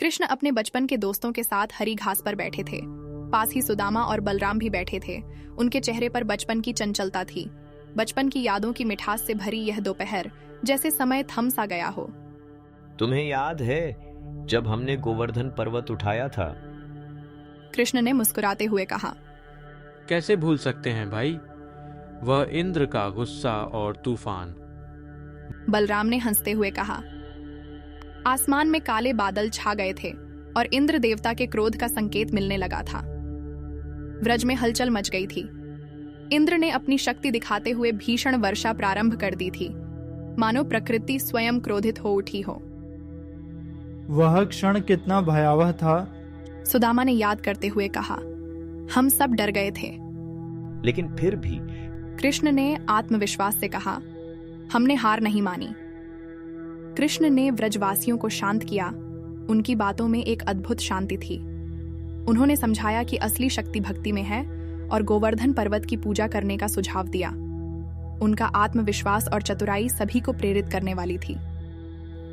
कृष्ण अपने बचपन के दोस्तों के साथ हरी घास पर बैठे थे। पास ही सुदामा और बलराम भी बैठे थे। उनके चेहरे पर बचपन की चंचलता थी। बचपन की यादों की मिठास से भरी यह दोपहर जैसे समय थम सा गया हो। तुम्हें याद है जब हमने गोवर्धन पर्वत उठाया था? कृष्ण ने मुस्कुराते हुए कहा। कैसे भूल सकते हैं भाई, वह इंद्र का गुस्सा और तूफान। बलराम ने हंसते हुए कहा। आसमान में काले बादल छा गए थे और इंद्र देवता के क्रोध का संकेत मिलने लगा था। व्रज में हलचल मच गई थी। इंद्र ने अपनी शक्ति दिखाते हुए भीषण वर्षा प्रारंभ कर दी थी, मानो प्रकृति स्वयं क्रोधित हो उठी हो। वह क्षण कितना भयावह था, सुदामा ने याद करते हुए कहा। हम सब डर गए थे। लेकिन फिर भी कृष्ण ने आत्मविश्वास से कहा, हमने हार नहीं मानी। कृष्ण ने व्रजवासियों को शांत किया। उनकी बातों में एक अद्भुत शांति थी। उन्होंने समझाया कि असली शक्ति भक्ति में है और गोवर्धन पर्वत की पूजा करने का सुझाव दिया। उनका आत्मविश्वास और चतुराई सभी को प्रेरित करने वाली थी।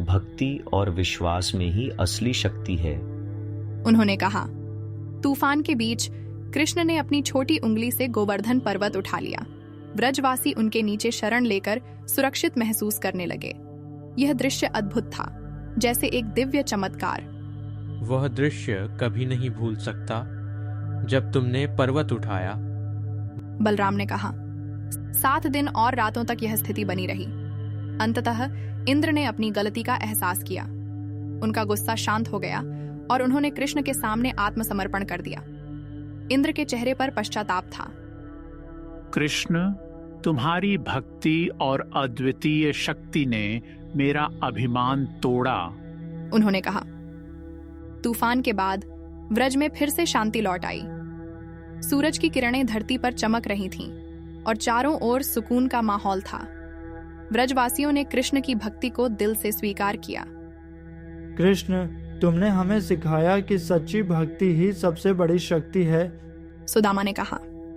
भक्ति और विश्वास में ही असली शक्ति है, उन्होंने कहा। तूफान के बीच कृष्ण ने अपनी छोटी उंगली से गोवर्धन पर्वत उठा लिया। व्रजवासी उनके नीचे शरण लेकर सुरक्षित महसूस करने लगे। यह दृश्य अद्भुत था, जैसे एक दिव्य चमत्कार। वह दृश्य कभी नहीं भूल सकता जब तुमने पर्वत उठाया, बलराम ने कहा। 7 दिन और रातों तक यह स्थिति बनी रही। अंततः इंद्र ने अपनी गलती का एहसास किया। उनका गुस्सा शांत हो गया और उन्होंने कृष्ण के सामने आत्मसमर्पण कर दिया। इंद्र के चेहरे पर पश्चाताप था। कृष्ण, तुम्हारी भक्ति और अद्वितीय शक्ति ने मेरा अभिमान तोड़ा, उन्होंने कहा। तूफान के बाद व्रज में फिर से शांति लौट आई। सूरज की किरणें धरती पर चमक रही थीं और चारों ओर सुकून का माहौल था। व्रजवासियों ने कृष्ण की भक्ति को दिल से स्वीकार किया। कृष्ण, तुमने हमें सिखाया कि सच्ची भक्ति ही सबसे बड़ी शक्ति है, सुदामा ने कहा।